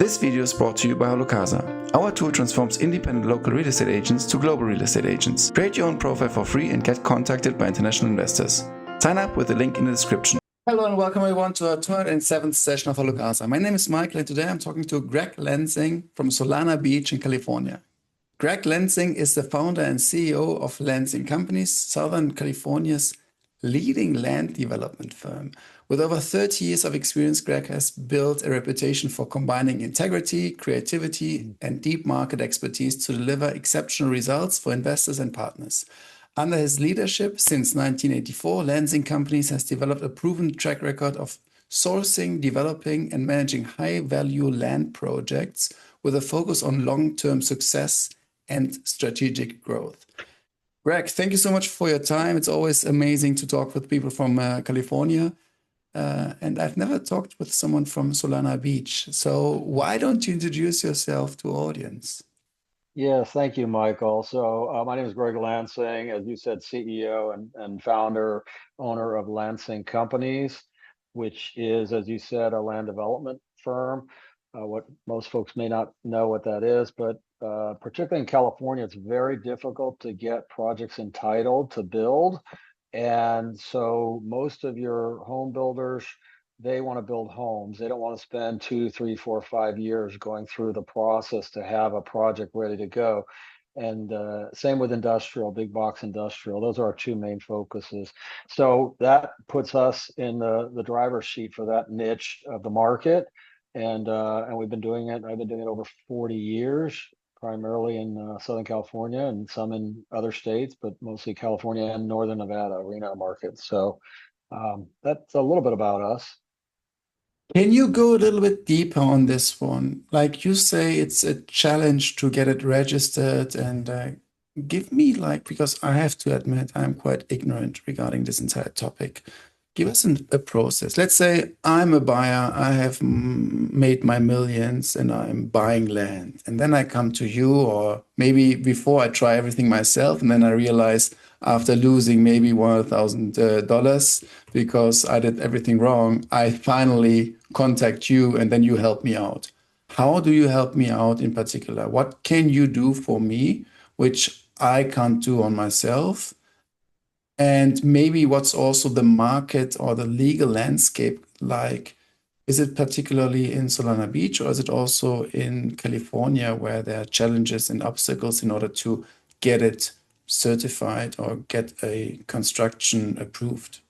This video is brought to you by HalloCasa. Our tool transforms independent local real estate agents to global real estate agents. Create your own profile for free and get contacted by international investors. Sign up with the link in the description. Hello and welcome everyone to our 207th session of HalloCasa. My name is Michael and today I'm talking to Greg Lansing from Solana Beach in California. Greg Lansing is the founder and CEO of Lansing Companies, Southern California's leading land development firm. With over 30 years of experience, Greg has built a reputation for combining integrity, creativity, and deep market expertise to deliver exceptional results for investors and partners. Under his leadership since 1984, Lansing Companies has developed a proven track record of sourcing, developing, and managing high-value land projects with a focus on long-term success and strategic growth. Greg, thank you so much for your time. It's always amazing to talk with people from California. And I've never talked with someone from Solana Beach. So why don't you introduce yourself to audience? Yes, thank you, Michael. So my name is Gregory Lansing, as you said, CEO and founder, owner of Lansing Companies, which is, as you said, a land development firm. What most folks may not know what that is, but particularly in California, it's very difficult to get projects entitled to build. And so most of your home builders, they want to build homes. They don't want to spend 2, 3, 4, 5 years going through the process to have a project ready to go. And same with industrial, big box industrial. Those are our two main focuses. So that puts us in the driver's seat for that niche of the market. And we've been doing it. I've been doing it over 40 years, primarily in Southern California and some in other states, but mostly California and Northern Nevada, Reno market. So that's a little bit about us. Can you go a little bit deeper on this one? Like you say, it's a challenge to get it registered and give me because I have to admit, I'm quite ignorant regarding this entire topic. Give us a process. Let's say I'm a buyer, I have made my millions and I'm buying land. And then I come to you, or maybe before I try everything myself, and then I realize after losing maybe $1,000 because I did everything wrong, I finally contact you and then you help me out. How do you help me out in particular? What can you do for me, which I can't do on myself? And maybe what's also the market or the legal landscape like? Is it particularly in Solana Beach, or is it also in California where there are challenges and obstacles in order to get it certified or get a construction approved?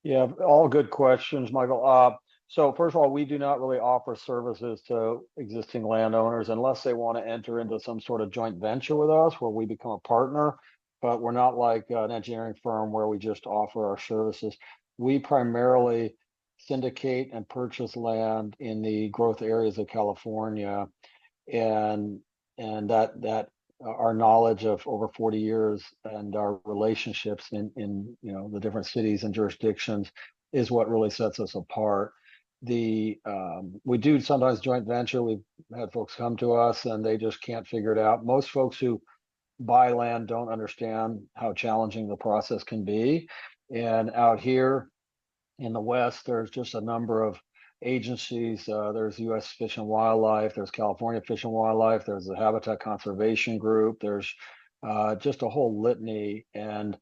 Yeah, all good questions, Michael. So first of all, we do not really offer services to existing landowners unless they want to enter into some sort of joint venture with us where we become a partner. But we're not like an engineering firm where we just offer our services. We primarily syndicate and purchase land in the growth areas of California, and that our knowledge of over 40 years and our relationships in the different cities and jurisdictions is what really sets us apart. We do sometimes joint venture. We've had folks come to us and they just can't figure it out. Most folks who buy land don't understand how challenging the process can be. And out here in the West, there's just a number of agencies. There's U.S. Fish and Wildlife, there's California Fish and Wildlife, there's the Habitat Conservation Group, there's just a whole litany. And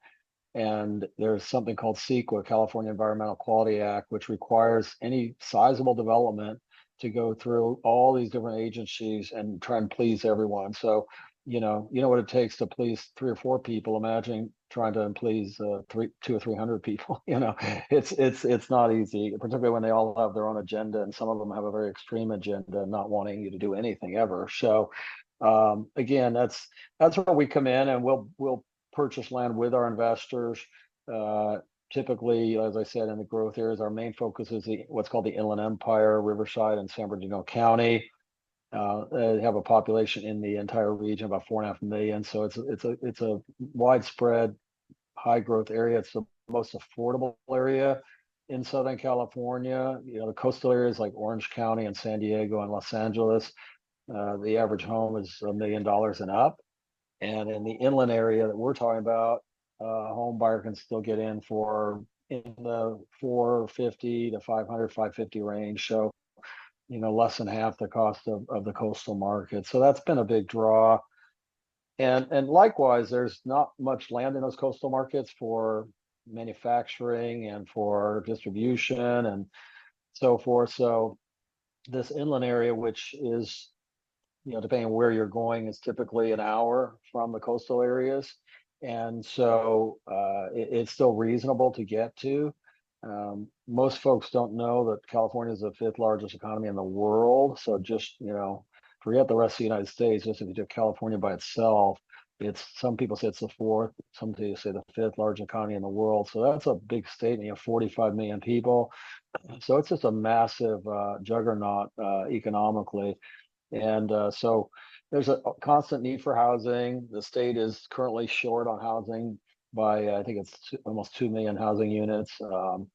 there's something called CEQA, California Environmental Quality Act, which requires any sizable development to go through all these different agencies and try and please everyone. So you know what it takes to please 3 or 4 people. Imagine trying to please 200 or 300 people. It's not easy, particularly when they all have their own agenda, and some of them have a very extreme agenda, not wanting you to do anything ever. So again, that's where we come in, and we'll purchase land with our investors. Typically, as I said, in the growth areas, our main focus is what's called the Inland Empire, Riverside, and San Bernardino County. They have a population in the entire region about 4.5 million. So it's a widespread, high growth area. It's the most affordable area in Southern California. The coastal areas like Orange County and San Diego and Los Angeles, the average home is $1 million and up. And in the inland area that we're talking about, home buyer can still get in for in the 450 to 500, 550 range. So less than half the cost of the coastal market. So that's been a big draw. And likewise, there's not much land in those coastal markets for manufacturing and for distribution and so forth. So this inland area, which is, depending on where you're going, is typically an hour from the coastal areas. And so it's still reasonable to get to. Most folks don't know that California is the fifth largest economy in the world. So just, forget the rest of the United States. Just if you do California by itself, some people say it's the fourth, some people say the fifth largest economy in the world. So that's a big state, and you have 45 million people. So it's just a massive juggernaut economically. And so there's a constant need for housing. The state is currently short on housing by, I think it's almost 2 million housing units. So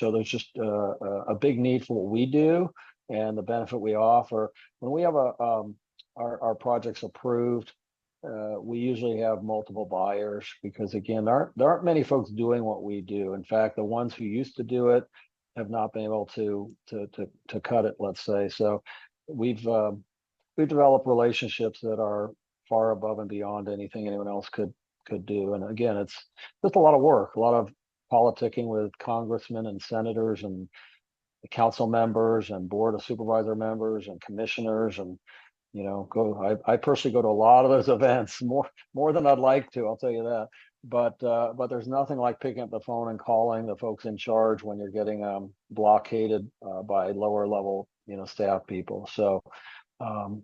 there's just a big need for what we do and the benefit we offer. When we have our projects approved, we usually have multiple buyers because, again, there aren't many folks doing what we do. In fact, the ones who used to do it have not been able to cut it, let's say. So we've developed relationships that are far above and beyond anything anyone else could do. And again, it's just a lot of work, a lot of politicking with congressmen and senators and council members and board of supervisor members and commissioners, and I personally go to a lot of those events, more than I'd like to, I'll tell you that. But there's nothing like picking up the phone and calling the folks in charge when you're getting blockaded by lower level staff people. So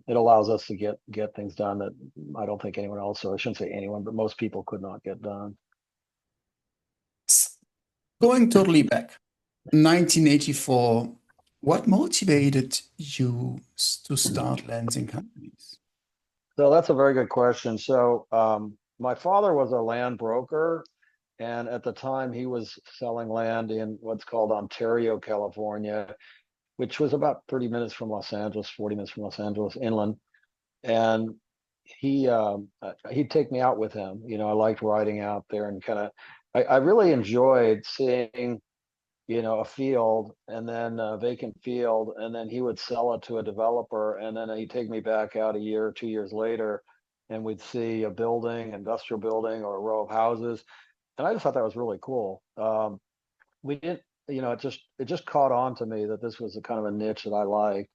it allows us to get things done that I don't think anyone else, or I shouldn't say anyone, but most people could not get done. Going totally back, 1984, what motivated you to start Lansing Companies? So that's a very good question. So my father was a land broker, and at the time he was selling land in what's called Ontario, California, which was about 30 minutes from Los Angeles, 40 minutes from Los Angeles inland. And he'd take me out with him. I liked riding out there and I really enjoyed seeing, a field and then a vacant field, and then he would sell it to a developer, and then he'd take me back out a year or 2 years later, and we'd see a building, industrial building, or a row of houses. And I just thought that was really cool. We didn't, it just caught on to me that this was a kind of a niche that I liked.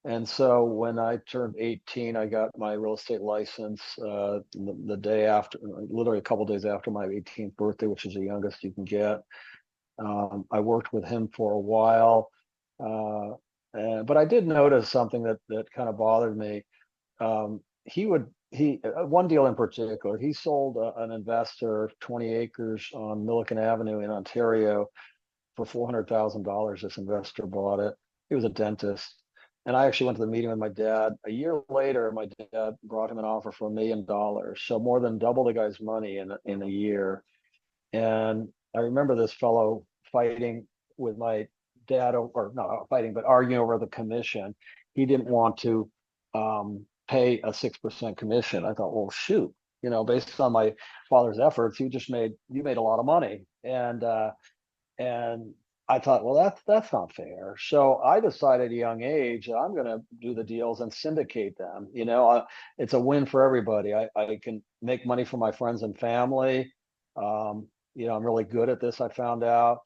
And so when I turned 18, I got my real estate license the day after, literally a couple of days after my 18th birthday, which is the youngest you can get. I worked with him for a while, but I did notice something that kind of bothered me. One deal in particular, he sold an investor 20 acres on Milliken Avenue in Ontario for $400,000. This investor bought it. He was a dentist. And I actually went to the meeting with my dad. A year later, my dad brought him an offer for $1 million. So more than double the guy's money in a year. And I remember this fellow fighting with my dad, or not fighting, but arguing over the commission. He didn't want to pay a 6% commission. I thought, well, shoot, based on my father's efforts, you made a lot of money. And I thought, well, that's not fair. So I decided at a young age that I'm going to do the deals and syndicate them. It's a win for everybody. I can make money for my friends and family. I'm really good at this, I found out.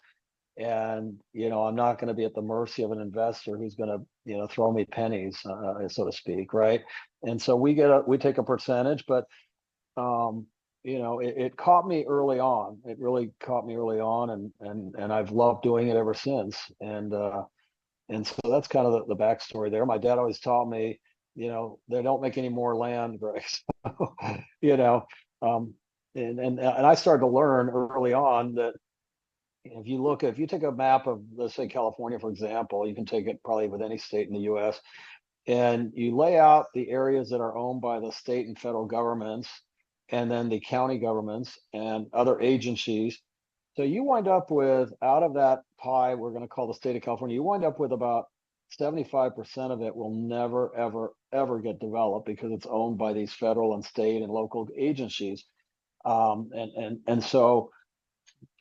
And, I'm not going to be at the mercy of an investor who's going to, throw me pennies, so to speak. Right. And so we take a percentage, but, it caught me early on. It really caught me early on, and I've loved doing it ever since. And so that's kind of the backstory there. My dad always taught me, they don't make any more land, Greg. So, and I started to learn early on that if you take a map of, let's say, California, for example, you can take it probably with any state in the US, and you lay out the areas that are owned by the state and federal governments, and then the county governments and other agencies. So you wind up with, out of that pie, we're going to call the state of California, you wind up with about 75% of it will never, ever, ever get developed because it's owned by these federal and state and local agencies. And so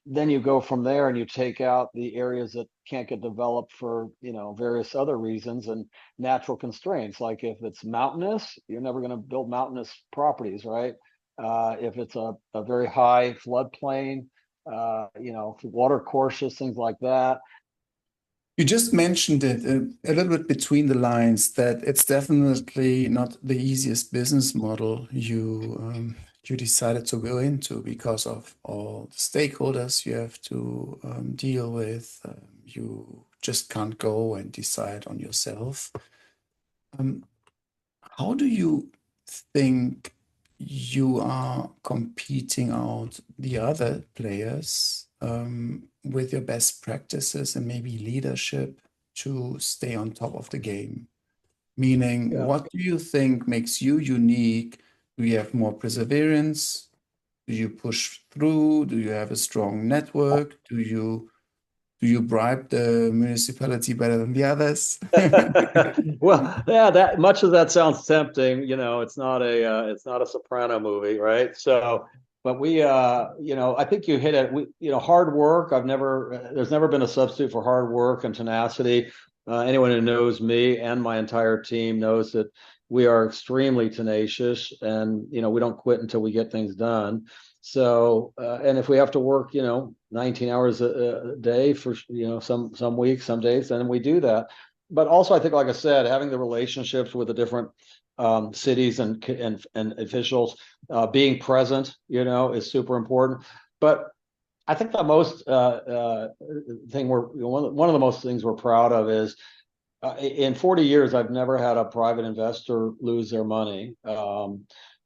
then you go from there and you take out the areas that can't get developed for, various other reasons and natural constraints. Like if it's mountainous, you're never going to build mountainous properties, right? If it's a very high floodplain, water courses, things like that. You just mentioned it a little bit between the lines that it's definitely not the easiest business model you decided to go into because of all the stakeholders you have to deal with. You just can't go and decide on yourself. How do you think you are competing out the other players with your best practices and maybe leadership to stay on top of the game? Meaning, Yeah. what do you think makes you unique? Do you have more perseverance? Do you push through? Do you have a strong network? Do you bribe the municipality better than the others? Well, yeah, that much of that sounds tempting. It's not a Soprano movie, right? So, but we, I think you hit it. Hard work. There's never been a substitute for hard work and tenacity. Anyone who knows me and my entire team knows that we are extremely tenacious, and we don't quit until we get things done. So, and if we have to work, 19 hours a day for, some weeks, some days, then we do that. But also, I think, like I said, having the relationships with the different cities and officials, being present, is super important. But I think the most thing one of the most things we're proud of is in 40 years, I've never had a private investor lose their money.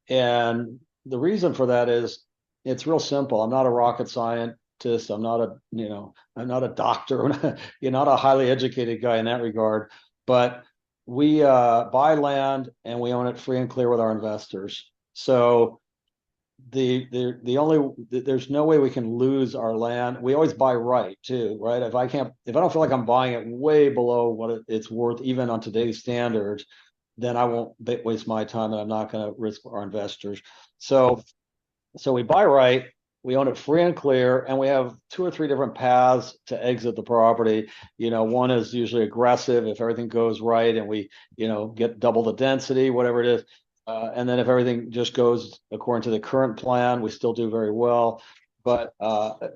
And the reason for that is it's real simple. I'm not a rocket scientist. I'm not a doctor. You're not a highly educated guy in that regard. But we buy land and we own it free and clear with our investors. So there's no way we can lose our land. We always buy right too, right? If I don't feel like I'm buying it way below what it's worth, even on today's standards, then I won't waste my time, and I'm not going to risk our investors. So we buy right, we own it free and clear, and we have 2 or 3 different paths to exit the property. One is usually aggressive if everything goes right and we, get double the density, whatever it is. And then if everything just goes according to the current plan, we still do very well. But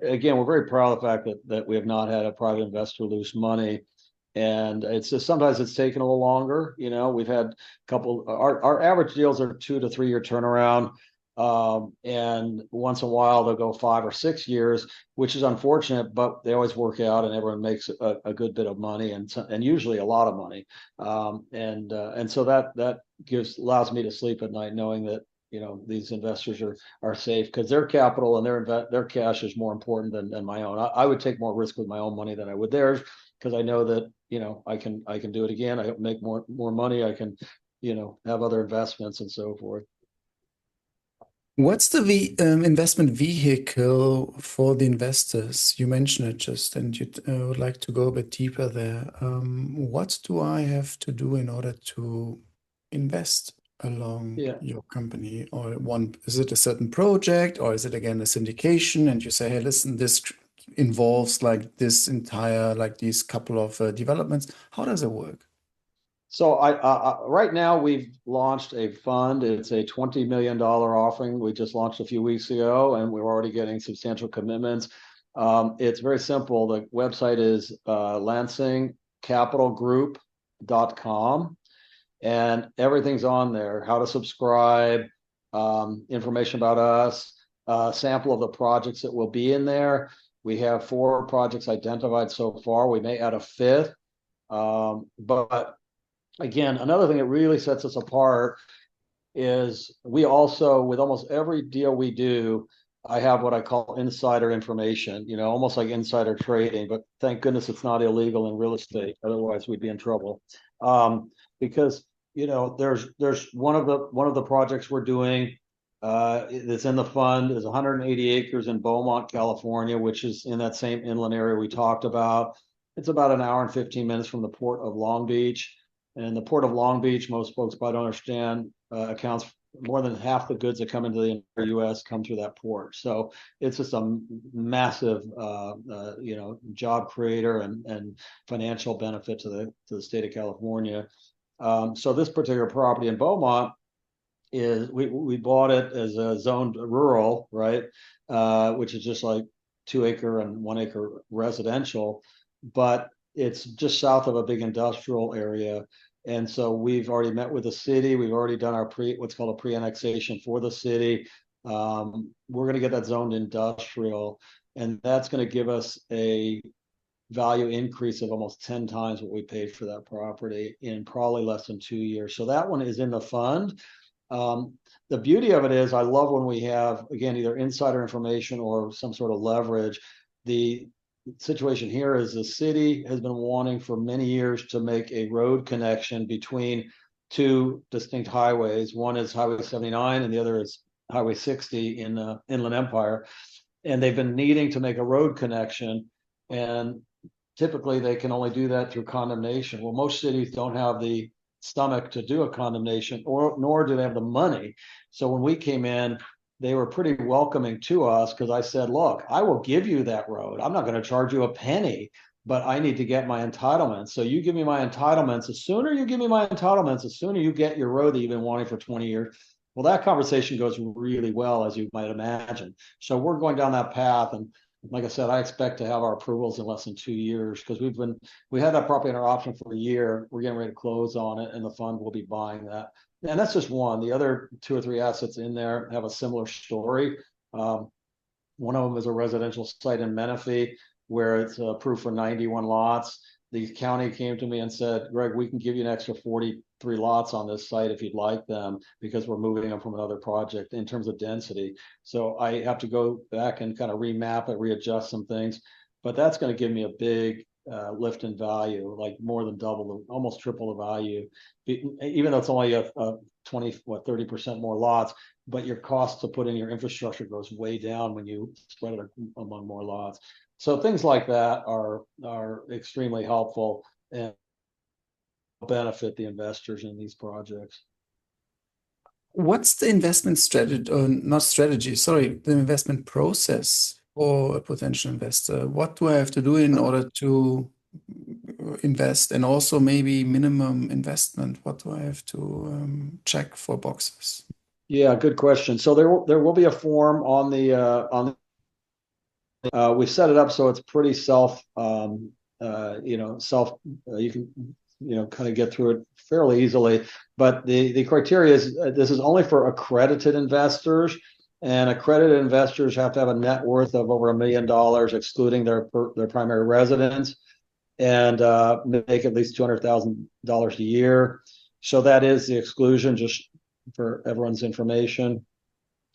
again, we're very proud of the fact that we have not had a private investor lose money. And it's just sometimes it's taken a little longer. We've had a couple, our average deals are 2 to 3 year turnaround. And once in a while they'll go 5 or 6 years, which is unfortunate, but they always work out and everyone makes a good bit of money and usually a lot of money. And so that allows me to sleep at night knowing that, these investors are safe because their capital and their cash is more important than my own. I would take more risk with my own money than I would theirs because I know that, I can do it again. I make more money. I can, have other investments and so forth. What's the investment vehicle for the investors? You mentioned it just, and you would like to go a bit deeper there. What do I have to do in order to invest along your company? Or is it a certain project, or is it again a syndication? And you say, hey, listen, this involves like these couple of developments. How does it work? So right now we've launched a fund. It's a $20 million offering. We just launched a few weeks ago, and we're already getting substantial commitments. It's very simple. The website is lansingcapitalgroup.com, and everything's on there. How to subscribe, information about us, a sample of the projects that will be in there. We have 4 projects identified so far. We may add a 5th, but again, another thing that really sets us apart is we also, with almost every deal we do, I have what I call insider information, almost like insider trading, but thank goodness it's not illegal in real estate. Otherwise we'd be in trouble. Because, there's one of the projects we're doing that's in the fund is 180 acres in Beaumont, California, which is in that same inland area we talked about. It's about an hour and 15 minutes from the port of Long Beach. And the port of Long Beach, most folks probably don't understand, accounts more than half the goods that come into the entire U.S. come through that port. So it's just a massive, job creator and financial benefit to the state of California. So this particular property in Beaumont is we bought it as a zoned rural, right, which is just like 2-acre and 1-acre residential, but it's just south of a big industrial area. And so we've already met with the city. We've already done our what's called a pre-annexation for the city. We're going to get that zoned industrial, and that's going to give us a value increase of almost 10 times what we paid for that property in probably less than 2 years. So that one is in the fund. The beauty of it is I love when we have, again, either insider information or some sort of leverage. The situation here is the city has been wanting for many years to make a road connection between two distinct highways. One is Highway 79 and the other is Highway 60 in the Inland Empire. And they've been needing to make a road connection. And typically they can only do that through condemnation. Well, most cities don't have the stomach to do a condemnation, nor do they have the money. So when we came in, they were pretty welcoming to us because I said, look, I will give you that road. I'm not going to charge you a penny, but I need to get my entitlements. So you give me my entitlements. The sooner you give me my entitlements, the sooner you get your road that you've been wanting for 20 years. Well, that conversation goes really well, as you might imagine. So we're going down that path. And like I said, I expect to have our approvals in less than 2 years because we had that property in our option for a year. We're getting ready to close on it, and the fund will be buying that. And that's just one. The other 2 or 3 assets in there have a similar story. One of them is a residential site in Menifee where it's approved for 91 lots. The county came to me and said, Greg, we can give you an extra 43 lots on this site if you'd like them, because we're moving them from another project in terms of density. So I have to go back and kind of remap it, readjust some things, but that's going to give me a big lift in value, like more than double, almost triple the value, even though it's only a 30% more lots, but your cost to put in your infrastructure goes way down when you spread it among more lots. So things like that are extremely helpful and benefit the investors in these projects. What's the investment strategy, or not strategy, sorry, the investment process for a potential investor? What do I have to do in order to invest, and also maybe minimum investment? What do I have to check for boxes? Yeah, good question. So there will be a form on the we set it up so it's pretty you can kind of get through it fairly easily. But the criteria is this is only for accredited investors, and accredited investors have to have a net worth of over $1 million, excluding their primary residence, and make at least $200,000 a year. So that is the exclusion, just for everyone's information.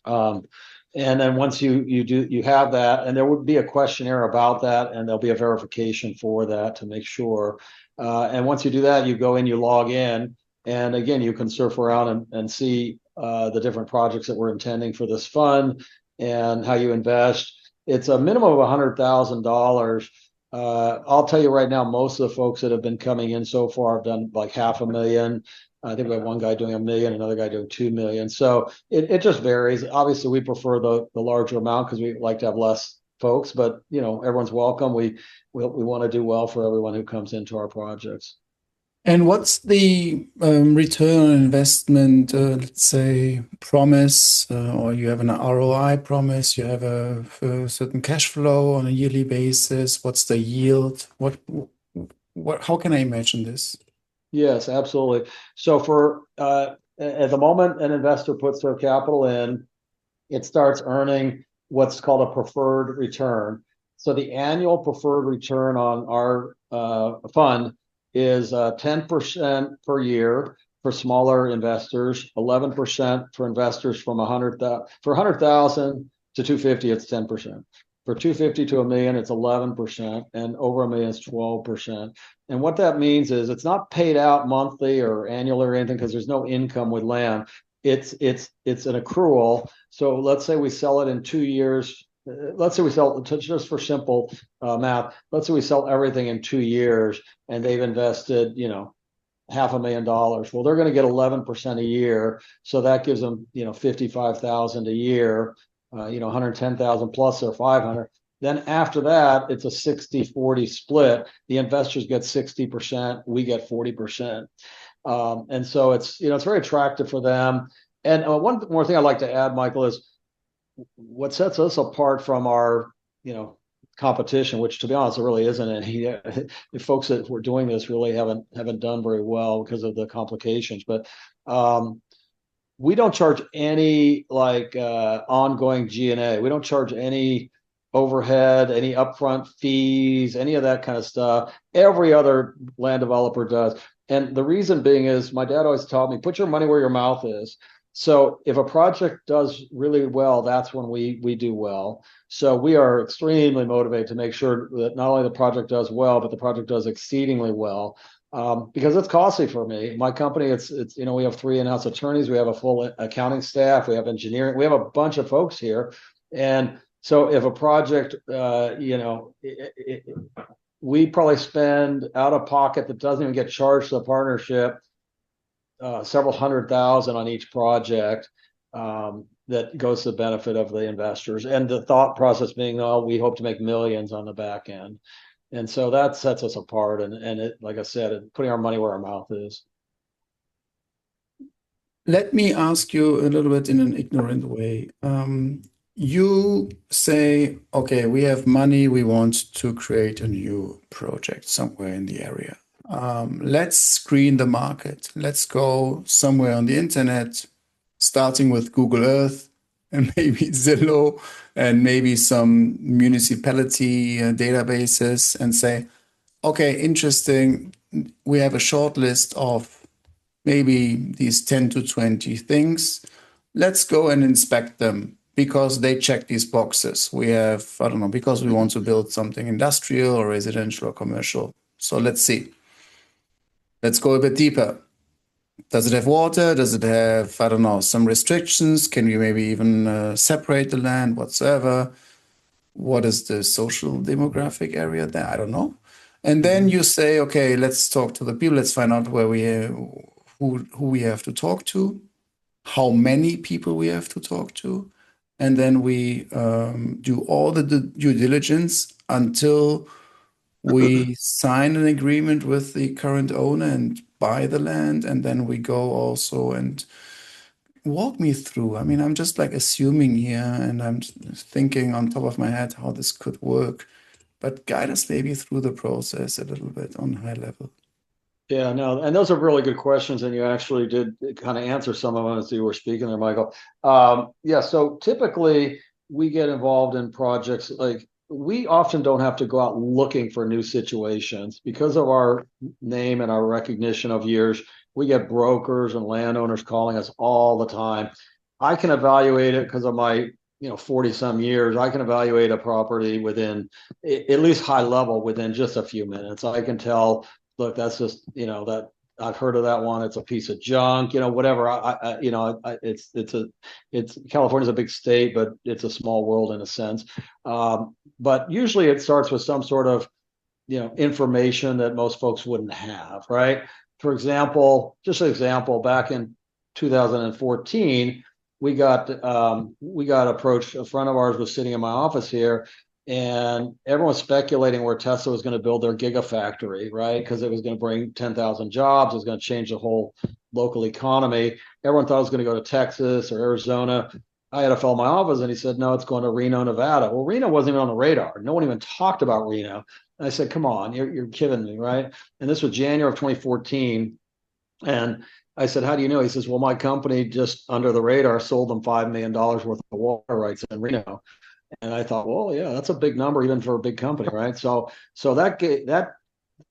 And then once you have that, and there would be a questionnaire about that, and there'll be a verification for that to make sure. And once you do that, you go in, you log in, and again, you can surf around and see the different projects that we're intending for this fund and how you invest. It's a minimum of $100,000. I'll tell you right now, most of the folks that have been coming in so far have done like $500,000. I think we have one guy doing $1 million, another guy doing $2 million. So it just varies. Obviously, we prefer the larger amount because we like to have less folks, but everyone's welcome. We want to do well for everyone who comes into our projects. And what's the return on investment, let's say, promise, or you have an ROI promise, you have a certain cash flow on a yearly basis? What's the yield? How can I imagine this? Yes, absolutely. So for at the moment an investor puts their capital in, it starts earning what's called a preferred return. So the annual preferred return on our fund is 10% per year for smaller investors, 11% for investors from 100,000 to 250, it's 10%. For 250 to $1 million, it's 11%, and over $1 million, it's 12%. And what that means is it's not paid out monthly or annually or anything because there's no income with land. It's an accrual. So let's say we sell it in 2 years. Let's say we sell, just for simple math, let's say we sell everything in 2 years, and they've invested, $500,000. Well, they're going to get 11% a year. So that gives them, $55,000 a year, 110,000 plus their 500. Then after that, it's a 60-40 split. The investors get 60%, we get 40%. And so it's very attractive for them. And one more thing I'd like to add, Michael, is what sets us apart from our, competition, which to be honest, there really isn't any. The folks that were doing this really haven't done very well because of the complications. But we don't charge any ongoing G&A. We don't charge any overhead, any upfront fees, any of that kind of stuff. Every other land developer does. And the reason being is my dad always taught me, put your money where your mouth is. So if a project does really well, that's when we do well. So we are extremely motivated to make sure that not only the project does well, but the project does exceedingly well. Because it's costly for me. My company, it's we have 3 in-house attorneys, we have a full accounting staff, we have engineering, we have a bunch of folks here. And so if a project, we probably spend out of pocket that doesn't even get charged to the partnership, several $100,000 on each project that goes to the benefit of the investors. And the thought process being, we hope to make millions on the back end. And so that sets us apart. And it, like I said, putting our money where our mouth is. Let me ask you a little bit in an ignorant way. You say, okay, we have money, we want to create a new project somewhere in the area. Let's screen the market. Let's go somewhere on the internet, starting with Google Earth and maybe Zillow and maybe some municipality databases and say, okay, interesting. We have a short list of maybe these 10 to 20 things. Let's go and inspect them because they check these boxes. We have, I don't know, because we want to build something industrial or residential or commercial. So let's see. Let's go a bit deeper. Does it have water? Does it have, I don't know, some restrictions? Can we maybe even separate the land whatsoever? What is the social demographic area there? I don't know. And then you say, okay, let's talk to the people. Let's find out where who we have to talk to, how many people we have to talk to. And then we do all the due diligence until we sign an agreement with the current owner and buy the land. And then we go also and walk me through. I mean, I'm just like assuming here and I'm thinking on top of my head how this could work. But guide us maybe through the process a little bit on high level. Yeah, no, and those are really good questions, and you actually did kind of answer some of them as you were speaking there, Michael. Yeah, so typically we get involved in projects like we often don't have to go out looking for new situations because of our name and our recognition of years. We get brokers and landowners calling us all the time. I can evaluate it because of my 40 some years. I can evaluate a property within at least high level within just a few minutes. I can tell, look, that's just, that I've heard of that one. It's a piece of junk, whatever. It's California's a big state, but it's a small world in a sense. But usually it starts with some sort of, information that most folks wouldn't have, right? For example, just an example, back in 2014, we got approached. A friend of ours was sitting in my office here, and everyone was speculating where Tesla was going to build their gigafactory, right? Because it was going to bring 10,000 jobs. It was going to change the whole local economy. Everyone thought it was going to go to Texas or Arizona. I had a fellow in my office, and he said, no, it's going to Reno, Nevada. Well, Reno wasn't even on the radar. No one even talked about Reno. And I said, come on, you're kidding me, right? And this was January of 2014. And I said, how do you know? He says, well, my company just under the radar sold them $5 million worth of water rights in Reno. And I thought, well, yeah, that's a big number even for a big company, right? So that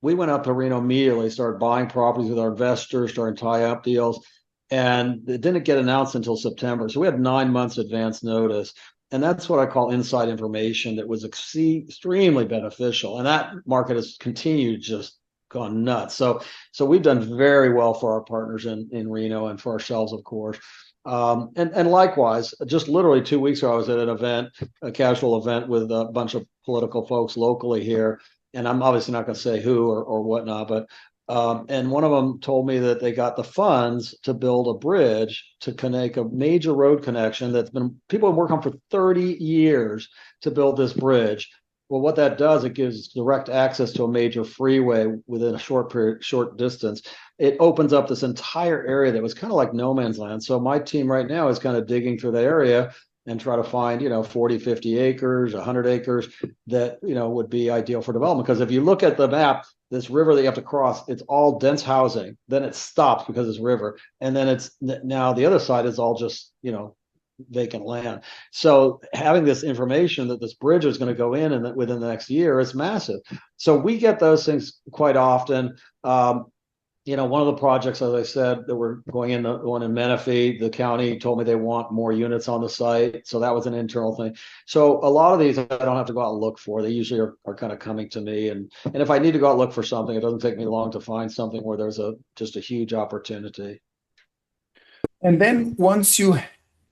we went up to Reno immediately, started buying properties with our investors, started tie-up deals, and it didn't get announced until September. So we had 9 months advance notice, and that's what I call inside information that was extremely beneficial. And that market has continued just gone nuts. So we've done very well for our partners in Reno and for ourselves, of course. And likewise, just literally 2 weeks ago, I was at an event, a casual event with a bunch of political folks locally here. And I'm obviously not going to say who or whatnot, but And one of them told me that they got the funds to build a bridge to connect a major road connection that's been people have worked on for 30 years to build this bridge. Well, what that does, it gives direct access to a major freeway within a short distance. It opens up this entire area that was kind of like no man's land. So my team right now is kind of digging through the area and try to find, 40, 50 acres, 100 acres that, would be ideal for development. Because if you look at the map, this river that you have to cross, it's all dense housing. Then it stops because it's river. And then it's now the other side is all just, vacant land. So having this information that this bridge is going to go in and that within the next year is massive. So we get those things quite often. One of the projects, as I said, that we're going in, the one in Menifee, the county told me they want more units on the site. So that was an internal thing. So a lot of these I don't have to go out and look for. They usually are kind of coming to me. And if I need to go out and look for something, it doesn't take me long to find something where there's just a huge opportunity. And then once you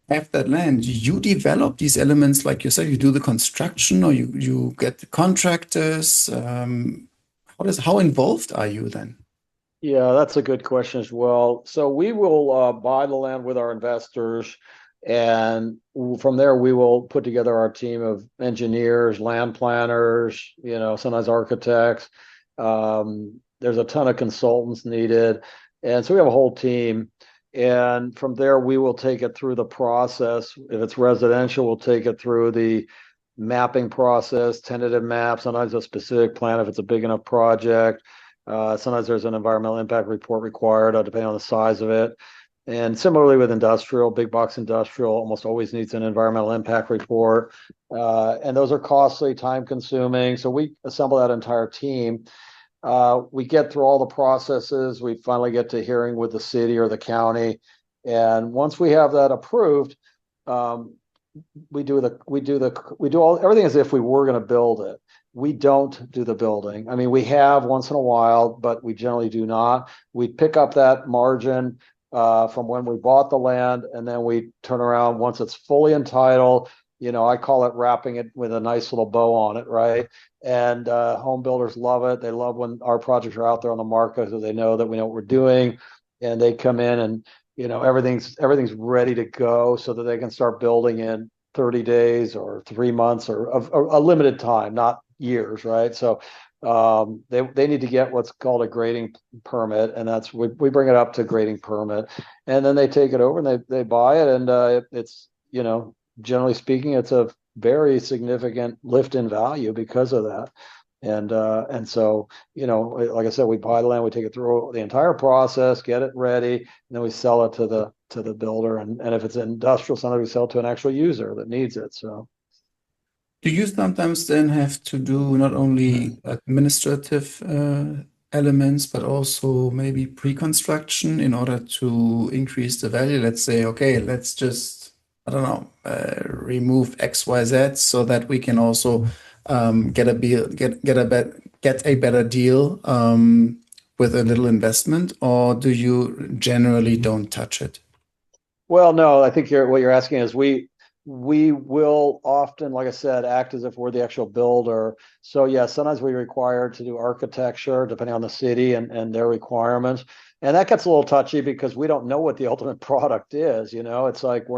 have that land, you develop these elements, like you said, you do the construction or you get the contractors. How involved are you then? Yeah, that's a good question as well. So we will buy the land with our investors, and from there we will put together our team of engineers, land planners, sometimes architects. There's a ton of consultants needed, and so we have a whole team. And from there we will take it through the process. If it's residential, we'll take it through the mapping process, tentative map, sometimes a specific plan if it's a big enough project. Sometimes there's an environmental impact report required, depending on the size of it. And similarly with industrial, big box industrial almost always needs an environmental impact report. And those are costly, time consuming. So we assemble that entire team. We get through all the processes. We finally get to hearing with the city or the county. And once we have that approved, everything as if we were going to build it. We don't do the building. I mean, we have once in a while, but we generally do not. We pick up that margin from when we bought the land, and then we turn around once it's fully entitled. I call it wrapping it with a nice little bow on it, right? And home builders love it. They love when our projects are out there on the market because they know that we know what we're doing, and they come in and everything's ready to go so that they can start building in 30 days or 3 months or a limited time, not years, right? So they need to get what's called a grading permit, and that's we bring it up to grading permit, and then they take it over and they buy it, and it's generally speaking, it's a very significant lift in value because of that. And so, like I said, we buy the land, we take it through the entire process, get it ready, and then we sell it to the builder. And if it's industrial, sometimes we sell it to an actual user that needs it. So Do you sometimes then have to do not only administrative elements, but also maybe pre-construction in order to increase the value? Let's say, okay, let's just, I don't know, remove XYZ so that we can also get a better deal with a little investment, or do you generally don't touch it? Well, no, I think what you're asking is we will often, like I said, act as if we're the actual builder. So yeah, sometimes we're required to do architecture depending on the city and their requirements. And that gets a little touchy because we don't know what the ultimate product is. It's like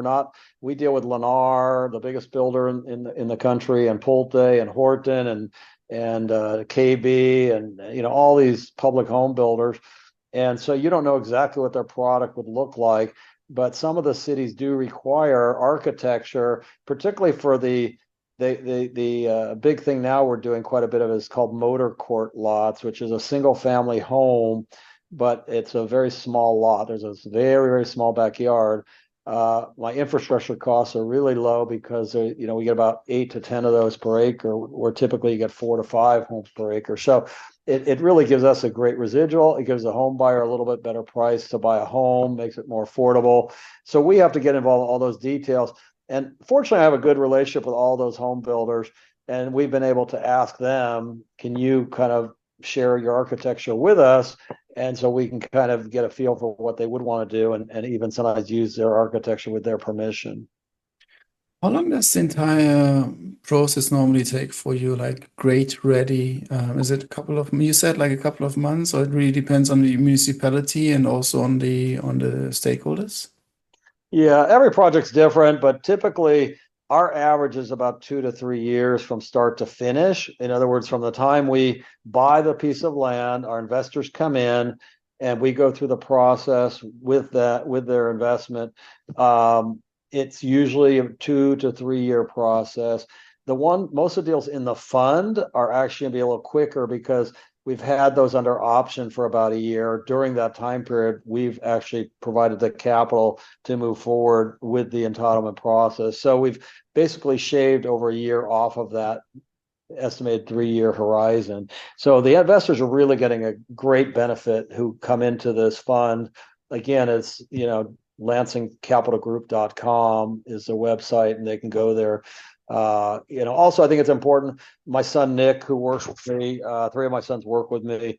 we deal with Lennar, the biggest builder in the country, and Pulte and Horton and KB and all these public home builders. And so you don't know exactly what their product would look like. But some of the cities do require architecture, particularly for the big thing now we're doing quite a bit of is called motor court lots, which is a single family home, but it's a very small lot. There's a very, very small backyard. My infrastructure costs are really low because we get about 8 to 10 of those per acre, where typically you get 4 to 5 homes per acre. So it really gives us a great residual. It gives the home buyer a little bit better price to buy a home, makes it more affordable. So we have to get involved in all those details. And fortunately, I have a good relationship with all those home builders, and we've been able to ask them, can you kind of share your architecture with us? And so we can kind of get a feel for what they would want to do, and even sometimes use their architecture with their permission. How long does the entire process normally take for you, like grade ready? Is it a couple of, you said like a couple of months, or it really depends on the municipality and also on the stakeholders? Yeah, every project's different, but typically our average is about 2 to 3 years from start to finish. In other words, from the time we buy the piece of land, our investors come in and we go through the process with their investment. It's usually a 2 to 3 year process. Most of the deals in the fund are actually gonna be a little quicker because we've had those under option for about a year. During that time period, we've actually provided the capital to move forward with the entitlement process. So we've basically shaved over a year off of that estimated 3 year horizon. So the investors are really getting a great benefit who come into this fund. Again, it's, lansingcapitalgroup.com is the website, and they can go there. Also, I think it's important. My son, Nick, who works with me, three of my sons work with me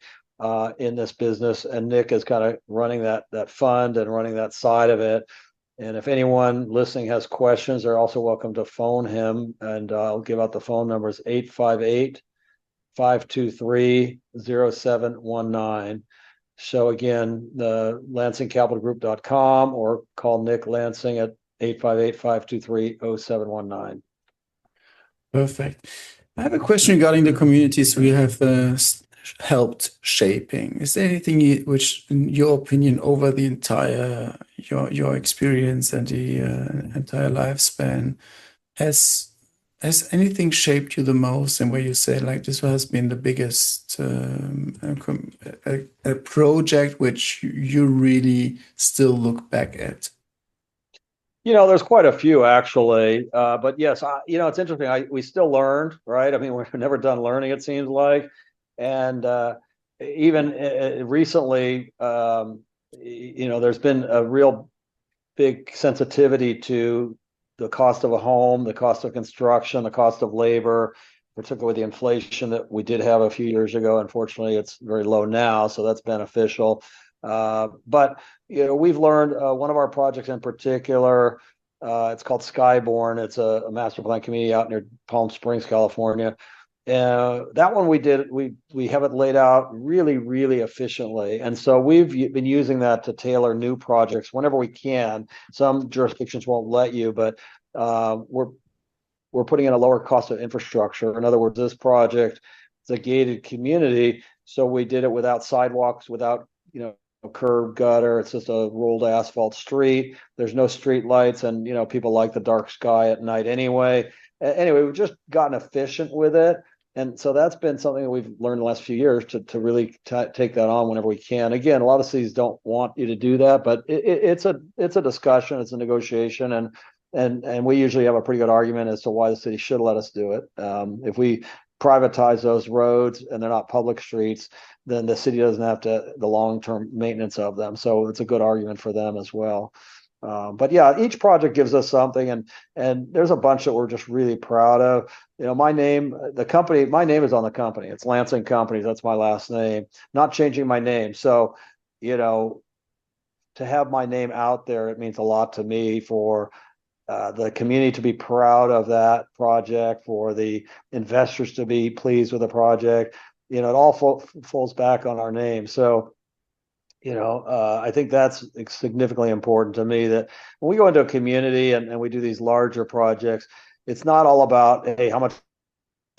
in this business, and Nick is kind of running that fund and running that side of it. And if anyone listening has questions, they're also welcome to phone him, and I'll give out the phone numbers: 858-523-0719. So again, the lansingcapitalgroup.com, or call Nick Lansing at 858-523-0719. Perfect. I have a question regarding the communities we have helped shaping. Is there anything which, in your opinion, over the entire your experience and the entire lifespan, has anything shaped you the most, and where you say like this has been the biggest a project which you really still look back at? There's quite a few actually, but yes, it's interesting. We still learned, right? I mean, we're never done learning, it seems like, and even recently, there's been a real big sensitivity to the cost of a home, the cost of construction, the cost of labor, particularly with the inflation that we did have a few years ago. Unfortunately, it's very low now, so that's beneficial. But we've learned one of our projects in particular. It's called Skyborn. It's a master plan community out near Palm Springs, California. That one we have it laid out really, really efficiently, and so we've been using that to tailor new projects whenever we can. Some jurisdictions won't let you, but we're putting in a lower cost of infrastructure. In other words, this project is a gated community, so we did it without sidewalks, without curb gutter. It's just a rolled asphalt street. There's no street lights, and people like the dark sky at night anyway. Anyway, we've just gotten efficient with it, and so that's been something that we've learned the last few years to really take that on whenever we can. Again, a lot of cities don't want you to do that, but it's a discussion, it's a negotiation, and we usually have a pretty good argument as to why the city should let us do it. If we privatize those roads and they're not public streets, then the city doesn't have the long-term maintenance of them. So it's a good argument for them as well. But yeah, each project gives us something, and there's a bunch that we're just really proud of. My name is on the company. It's Lansing Companies. That's my last name. Not changing my name. So, to have my name out there, it means a lot to me for the community to be proud of that project, for the investors to be pleased with the project. It all falls back on our name. So, I think that's significantly important to me, that when we go into a community and we do these larger projects, it's not all about, hey, how much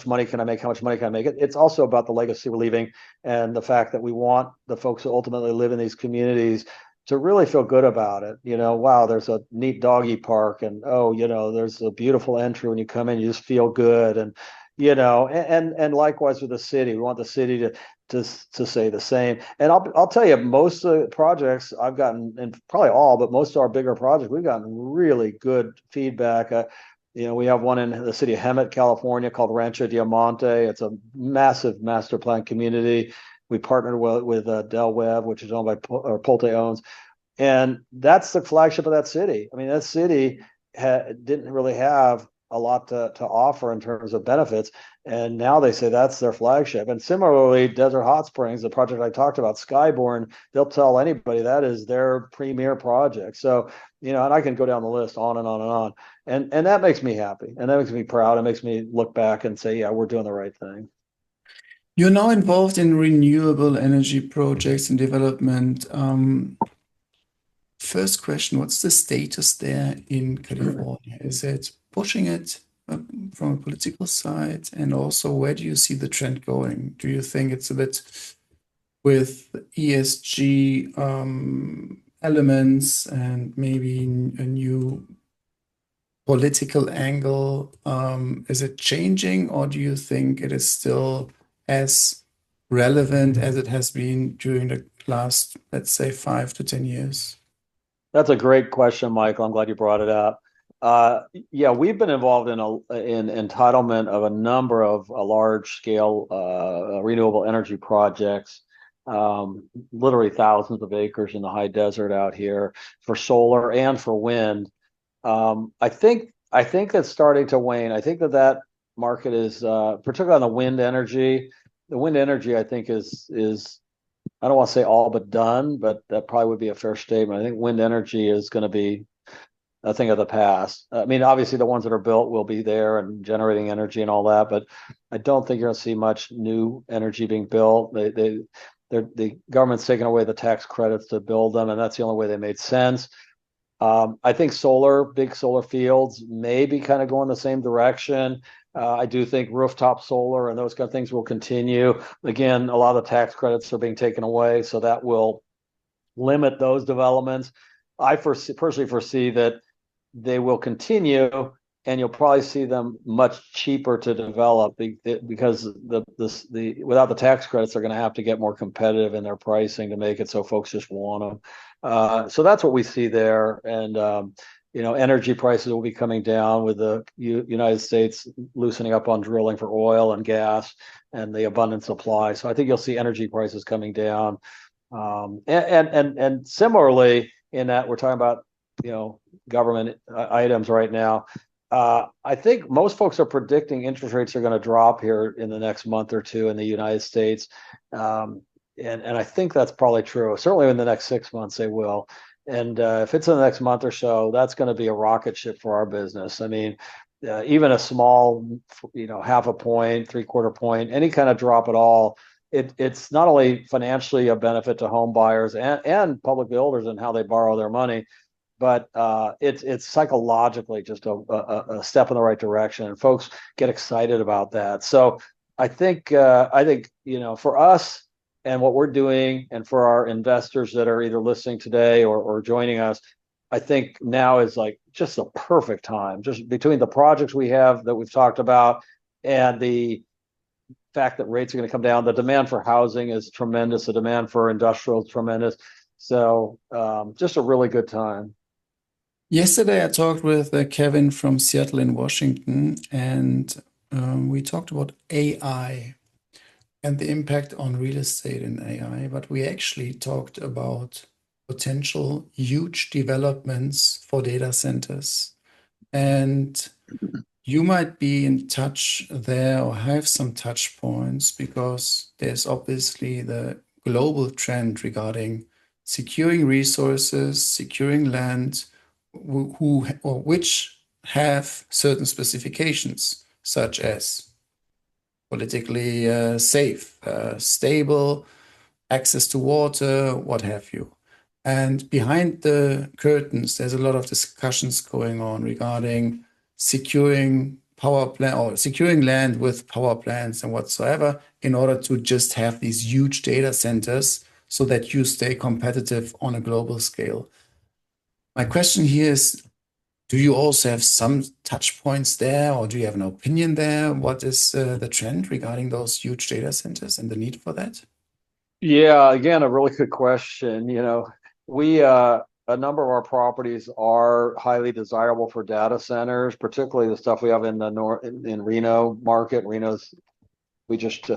money can I make? How much money can I make? It's also about the legacy we're leaving, and the fact that we want the folks who ultimately live in these communities to really feel good about it. Wow, there's a neat doggy park, and there's a beautiful entry when you come in, you just feel good. And and likewise with the city, we want the city to say the same. And I'll tell you, most of the projects I've gotten, and probably all, but most of our bigger projects, we've gotten really good feedback. We have one in the city of Hemet, California, called Rancho Diamante. It's a massive master plan community. We partnered with Del Webb, which is owned by Pulte owns, and that's the flagship of that city. I mean, that city didn't really have a lot to offer in terms of benefits. And now they say that's their flagship. And similarly, Desert Hot Springs, the project I talked about, Skyborn, they'll tell anybody that is their premier project. So, and I can go down the list on and on and on. And that makes me happy. And that makes me proud. It makes me look back and say, yeah, we're doing the right thing. You're now involved in renewable energy projects and development. First question, what's the status there in California? Is it pushing it from a political side? And also, where do you see the trend going? Do you think it's a bit with ESG elements and maybe a new political angle? Is it changing, or do you think it is still as relevant as it has been during the last, let's say, 5 to 10 years? That's a great question, Michael. I'm glad you brought it up. Yeah, we've been involved in entitlement of a number of large-scale renewable energy projects, literally thousands of acres in the high desert out here for solar and for wind. I think that's starting to wane. I think that market is particularly on the wind energy. The wind energy, I think, is I don't want to say all but done, but that probably would be a fair statement. I think wind energy is going to be a thing of the past. I mean, obviously the ones that are built will be there and generating energy and all that, but I don't think you're going to see much new energy being built. The government's taken away the tax credits to build them, and that's the only way they made sense. I think big solar fields may be kind of going the same direction. I do think rooftop solar and those kind of things will continue. Again, a lot of the tax credits are being taken away, so that will limit those developments. I personally foresee that they will continue, and you'll probably see them much cheaper to develop because without the tax credits, they're going to have to get more competitive in their pricing to make it so folks just want them. So that's what we see there, and energy prices will be coming down with the United States loosening up on drilling for oil and gas and the abundant supply. So I think you'll see energy prices coming down. And similarly, in that we're talking about government items right now. I think most folks are predicting interest rates are going to drop here in the next month or two in the United States. And I think that's probably true. Certainly in the next 6 months, they will. And if it's in the next month or so, that's going to be a rocket ship for our business. I mean, even a small, half a point, 3/4 point, any kind of drop at all, it's not only financially a benefit to home buyers and public builders and how they borrow their money, but it's psychologically just a step in the right direction, and folks get excited about that. So I think for us and what we're doing, and for our investors that are either listening today or joining us, I think now is like just the perfect time, just between the projects we have that we've talked about and the fact that rates are going to come down. The demand for housing is tremendous. The demand for industrial is tremendous. So just a really good time. Yesterday, I talked with Kevin from Seattle in Washington, and we talked about AI and the impact on real estate in AI, but we actually talked about potential huge developments for data centers. And you might be in touch there or have some touch points, because there's obviously the global trend regarding securing resources, securing land, which have certain specifications, such as politically safe, stable, access to water, what have you. And behind the curtains, there's a lot of discussions going on regarding securing power plant or securing land with power plants and whatsoever, in order to just have these huge data centers so that you stay competitive on a global scale. My question here is, do you also have some touch points there, or do you have an opinion there? What is the trend regarding those huge data centers and the need for that? Yeah, again, a really good question. We a number of our properties are highly desirable for data centers, particularly the stuff we have in the in Reno market. We just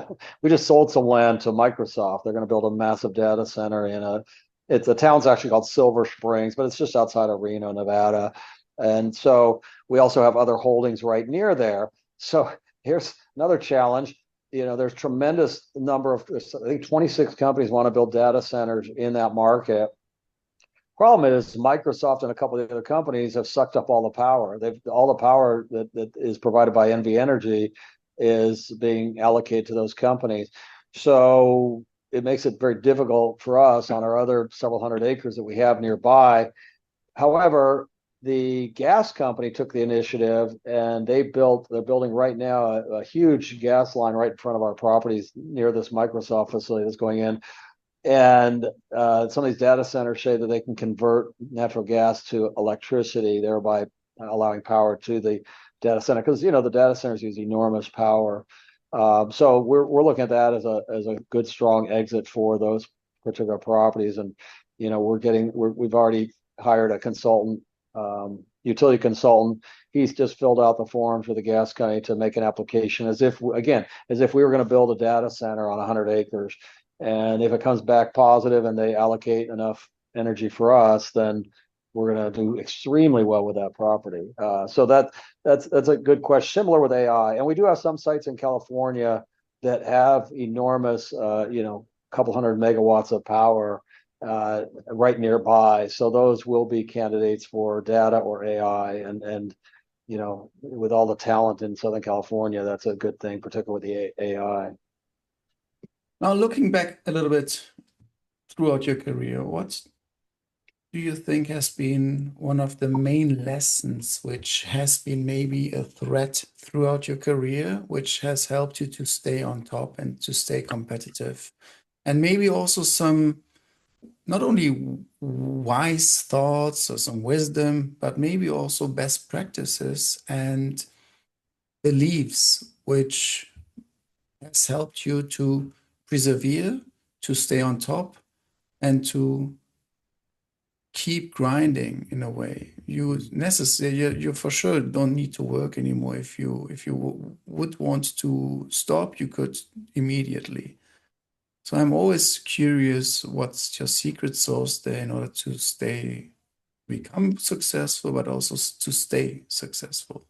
sold some land to Microsoft. They're going to build a massive data center the town's actually called Silver Springs, but it's just outside of Reno, Nevada. And so we also have other holdings right near there. So here's another challenge. There's tremendous number of, I think 26 companies want to build data centers in that market. Problem is Microsoft and a couple of the other companies have sucked up all the power. All the power that is provided by NV Energy is being allocated to those companies. So it makes it very difficult for us on our other several hundred acres that we have nearby. However, the gas company took the initiative, and they're building right now a huge gas line right in front of our properties near this Microsoft facility that's going in. And some of these data centers say that they can convert natural gas to electricity, thereby allowing power to the data center, because the data centers use enormous power. So we're looking at that as a good strong exit for those particular properties. And we've already hired a consultant, utility consultant. He's just filled out the forms for the gas company to make an application as if we were going to build a data center on 100 acres. And if it comes back positive and they allocate enough energy for us, then we're going to do extremely well with that property. So that's a good question. Similar with AI, and we do have some sites in California that have enormous, couple hundred megawatts of power right nearby. So those will be candidates for data or AI, and with all the talent in Southern California, that's a good thing, particularly with the AI. Now, looking back a little bit throughout your career, what do you think has been one of the main lessons which has been maybe a threat throughout your career, which has helped you to stay on top and to stay competitive? And maybe also some not only wise thoughts or some wisdom, but maybe also best practices and beliefs which has helped you to persevere, to stay on top, and to keep grinding in a way. You for sure don't need to work anymore. If you would want to stop, you could immediately. So I'm always curious, what's your secret sauce there in order to become successful, but also to stay successful?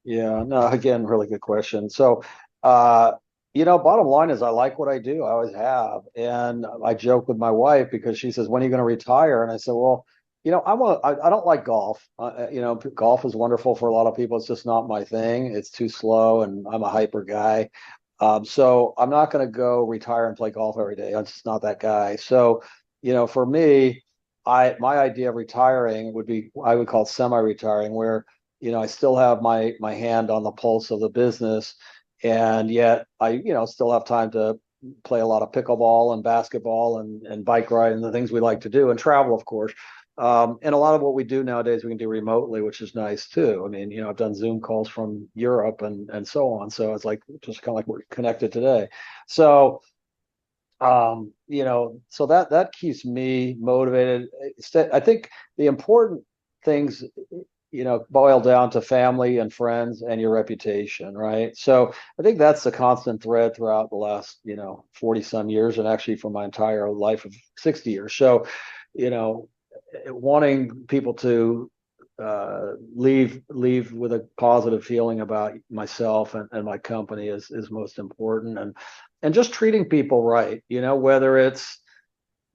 Yeah, no, again, really good question. So, bottom line is I like what I do. I always have. And I joke with my wife because she says, when are you going to retire? And I said, well, I don't like golf. Golf is wonderful for a lot of people. It's just not my thing. It's too slow, and I'm a hyper guy. So I'm not going to go retire and play golf every day. I'm just not that guy. So, for me, my idea of retiring would be, I would call it semi-retiring, where I still have my hand on the pulse of the business, and yet I still have time to play a lot of pickleball and basketball and bike ride and the things we like to do, and travel, of course. And a lot of what we do nowadays we can do remotely, which is nice too. I mean, I've done Zoom calls from Europe and so on. So it's like just kind of like we're connected today. So so that keeps me motivated. I think the important things boil down to family and friends and your reputation, right? So I think that's the constant thread throughout the last 40 some years, and actually for my entire life of 60 years. So wanting people to leave with a positive feeling about myself and my company is most important, and just treating people right, whether it's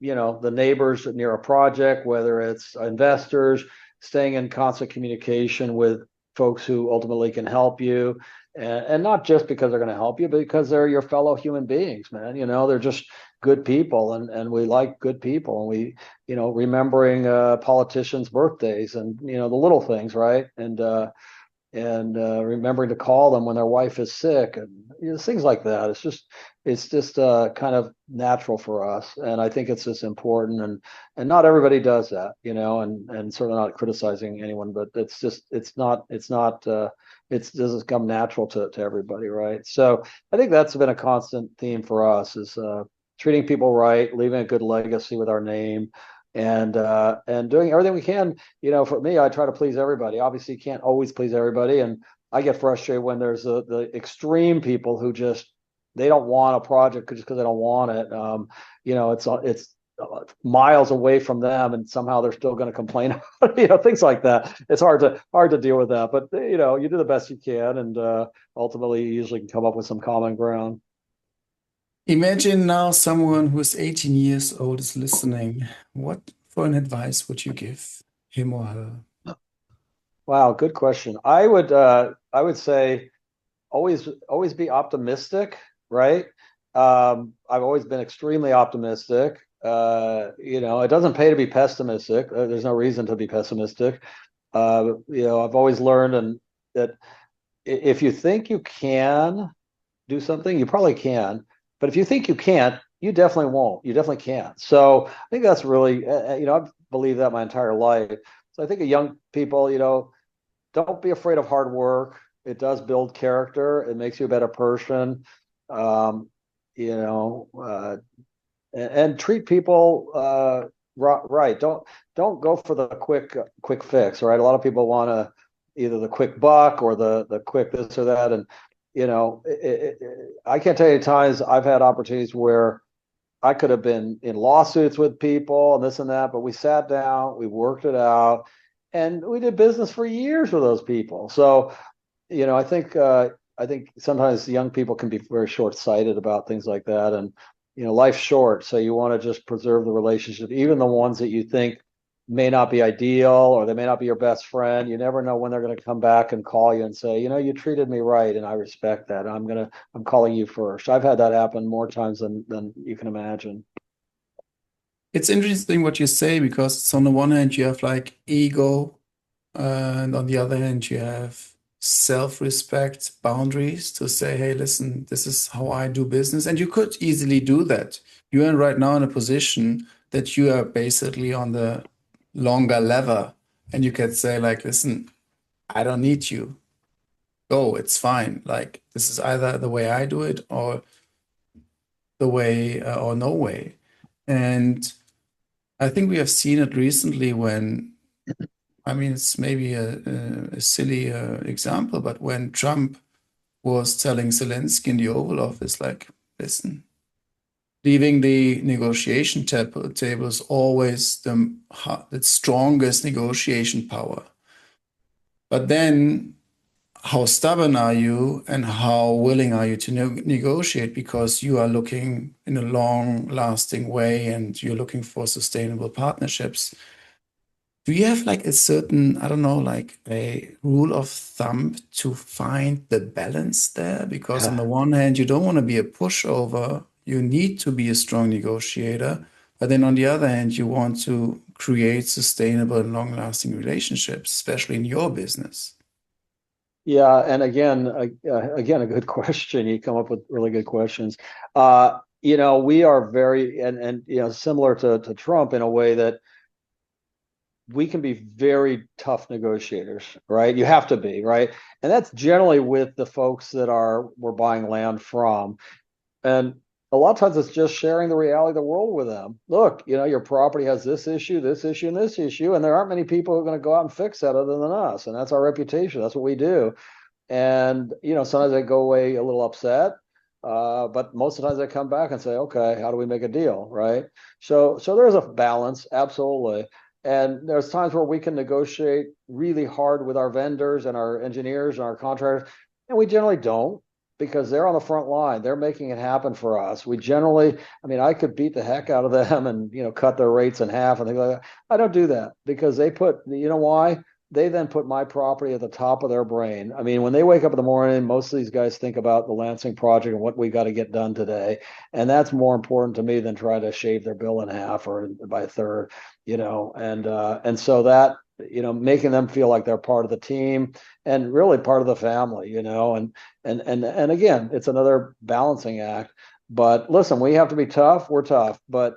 the neighbors near a project, whether it's investors, staying in constant communication with folks who ultimately can help you, and not just because they're going to help you, but because they're your fellow human beings, man. They're just good people, and we like good people, and we, remembering politicians' birthdays and the little things, right? And remembering to call them when their wife is sick, and things like that. It's just kind of natural for us, and I think it's just important, and not everybody does that, and certainly not criticizing anyone, but it doesn't come natural to everybody, right? So I think that's been a constant theme for us, is treating people right, leaving a good legacy with our name, and doing everything we can. For me, I try to please everybody. Obviously, you can't always please everybody, and I get frustrated when there's the extreme people who just, they don't want a project just because they don't want it. miles away from them, and somehow they're still going to complain. Things like that. It's hard to deal with that, but you do the best you can, and ultimately you usually can come up with some common ground. Imagine now someone who is 18 years old is listening. What for an advice would you give him or her? Wow, good question. I would say always be optimistic, right? I've always been extremely optimistic. It doesn't pay to be pessimistic. There's no reason to be pessimistic. I've always learned that if you think you can do something, you probably can. But if you think you can't, you definitely won't. You definitely can't. So I think that's really, I've believed that my entire life. So I think of young people, don't be afraid of hard work. It does build character. It makes you a better person. Um, and treat people right. Don't go for the quick fix. Right. A lot of people want to either the quick buck or the quick this or that. And I can't tell you times I've had opportunities where I could have been in lawsuits with people and this and that, but we sat down, we worked it out, and we did business for years with those people. So, I think sometimes young people can be very short-sighted about things like that, and life's short, so you want to just preserve the relationship, even the ones that you think may not be ideal or they may not be your best friend. You never know when they're going to come back and call you and say, you treated me right, and I respect that. I'm calling you first. I've had that happen more times than you can imagine. It's interesting what you say because it's on the one hand you have like ego, and on the other hand you have self-respect, boundaries to say, hey, listen, this is how I do business. And you could easily do that. You are right now in a position that you are basically on the longer lever, and you can say, like, listen, I don't need you. Go, it's fine. Like, this is either the way I do it or the way or no way. And I think we have seen it recently when, I mean, it's maybe a silly example, but when Trump was telling Zelensky in the Oval Office, like, listen, leaving the negotiation table is always the strongest negotiation power. But then, how stubborn are you and how willing are you to negotiate because you are looking in a long-lasting way and you're looking for sustainable partnerships? Do you have like a certain, I don't know, like a rule of thumb to find the balance there? Because on the one hand, you don't want to be a pushover. You need to be a strong negotiator. But then on the other hand, you want to create sustainable and long-lasting relationships, especially in your business. Yeah, and again, a good question. You come up with really good questions. We are very and similar to Trump in a way that we can be very tough negotiators, right? You have to be, right? And that's generally with the folks that we're buying land from. And a lot of times it's just sharing the reality of the world with them. Look, your property has this issue, and this issue, and there aren't many people who are going to go out and fix that other than us. And that's our reputation. That's what we do. And, sometimes they go away a little upset. But most of the times they come back and say, okay, how do we make a deal? Right. So there's a balance. Absolutely. And there's times where we can negotiate really hard with our vendors and our engineers and our contractors. And we generally don't, because they're on the front line. They're making it happen for us. We generally, I could beat the heck out of them and, cut their rates in half and things like that. I don't do that because they put, why? They then put my property at the top of their brain. When they wake up in the morning, most of these guys think about the Lansing project and what we got to get done today. And that's more important to me than trying to shave their bill in half or by a third, and so that, making them feel like they're part of the team and really part of the family, and again, it's another balancing act. But listen, we have to be tough. We're tough, but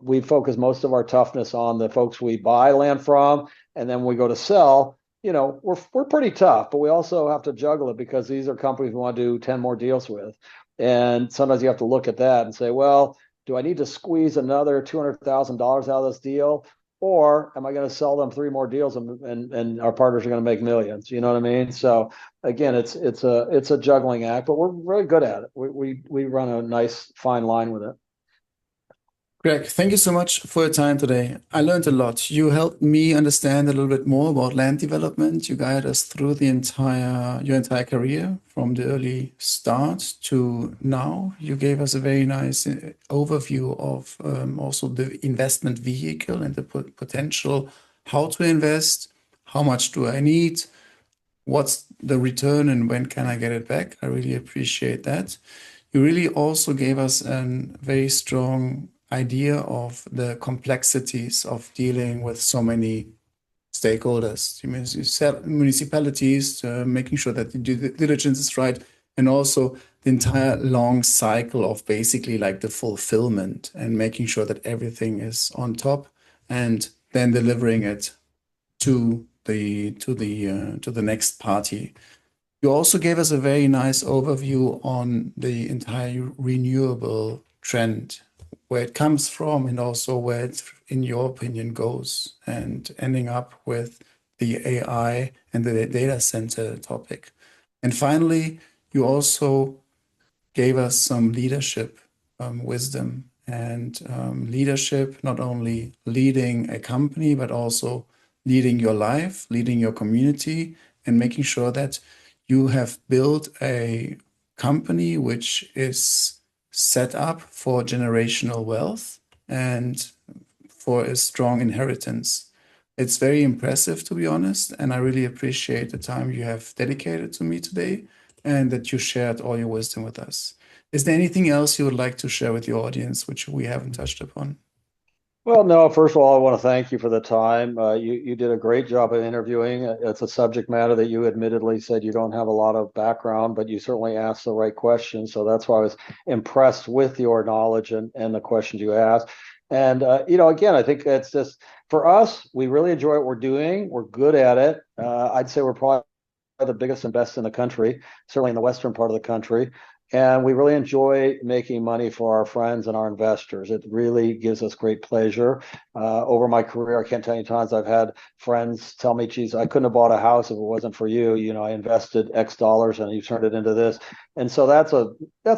we focus most of our toughness on the folks we buy land from, and then when we go to sell, we're pretty tough, but we also have to juggle it because these are companies we want to do 10 more deals with. And sometimes you have to look at that and say, well, do I need to squeeze another $200,000 out of this deal? Or am I going to sell them 3 more deals and our partners are going to make millions? You know what I mean? So again, it's a juggling act, but we're really good at it. We run a nice fine line with it. Greg, thank you so much for your time today. I learned a lot. You helped me understand a little bit more about land development. You guided us through your entire career from the early start to now. You gave us a very nice overview of also the investment vehicle and the potential, how to invest, how much do I need, what's the return, and when can I get it back. I really appreciate that. You really also gave us a very strong idea of the complexities of dealing with so many stakeholders, municipalities, making sure that the due diligence is right, and also the entire long cycle of basically like the fulfillment and making sure that everything is on top and then delivering it to the next party. You also gave us a very nice overview on the entire renewable trend, where it comes from and also where it, in your opinion, goes, and ending up with the AI and the data center topic. And finally, you also gave us some leadership wisdom and leadership, not only leading a company, but also leading your life, leading your community, and making sure that you have built a company which is set up for generational wealth and for a strong inheritance. It's very impressive, to be honest, and I really appreciate the time you have dedicated to me today and that you shared all your wisdom with us. Is there anything else you would like to share with your audience which we haven't touched upon? Well, no, first of all, I want to thank you for the time. You did a great job of interviewing. It's a subject matter that you admittedly said you don't have a lot of background, but you certainly asked the right questions. So that's why I was impressed with your knowledge and the questions you asked. And, again, I think it's just for us, we really enjoy what we're doing. We're good at it. I'd say we're probably the biggest and best in the country, certainly in the western part of the country. And we really enjoy making money for our friends and our investors. It really gives us great pleasure. Over my career, I can't tell you times I've had friends tell me, geez, I couldn't have bought a house if it wasn't for you. I invested X dollars and you turned it into this. And so that's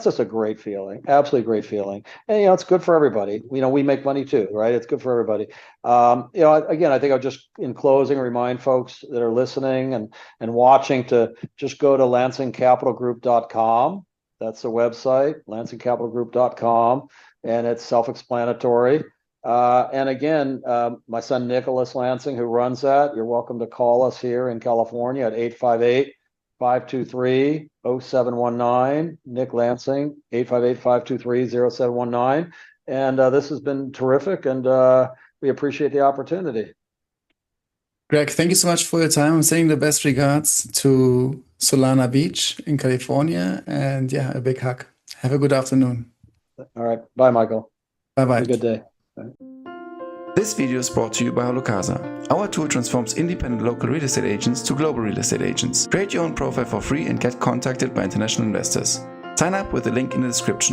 just a great feeling, absolutely great feeling. And, it's good for everybody. We make money too, right? It's good for everybody. Again, I think I'll just, in closing, remind folks that are listening and watching to just go to lansingcapitalgroup.com. That's the website, lansingcapitalgroup.com, and it's self-explanatory. And again, my son Nicholas Lansing, who runs that, you're welcome to call us here in California at 858-523-0719. Nick Lansing, 858-523-0719. And this has been terrific, and we appreciate the opportunity. Greg, thank you so much for your time. I'm saying the best regards to Solana Beach in California. And yeah, a big hug. Have a good afternoon. All right. Bye, Michael. Bye-bye. Have a good day. Bye. This video is brought to you by HalloCasa. Our tool transforms independent local real estate agents to global real estate agents. Create your own profile for free and get contacted by international investors. Sign up with the link in the description.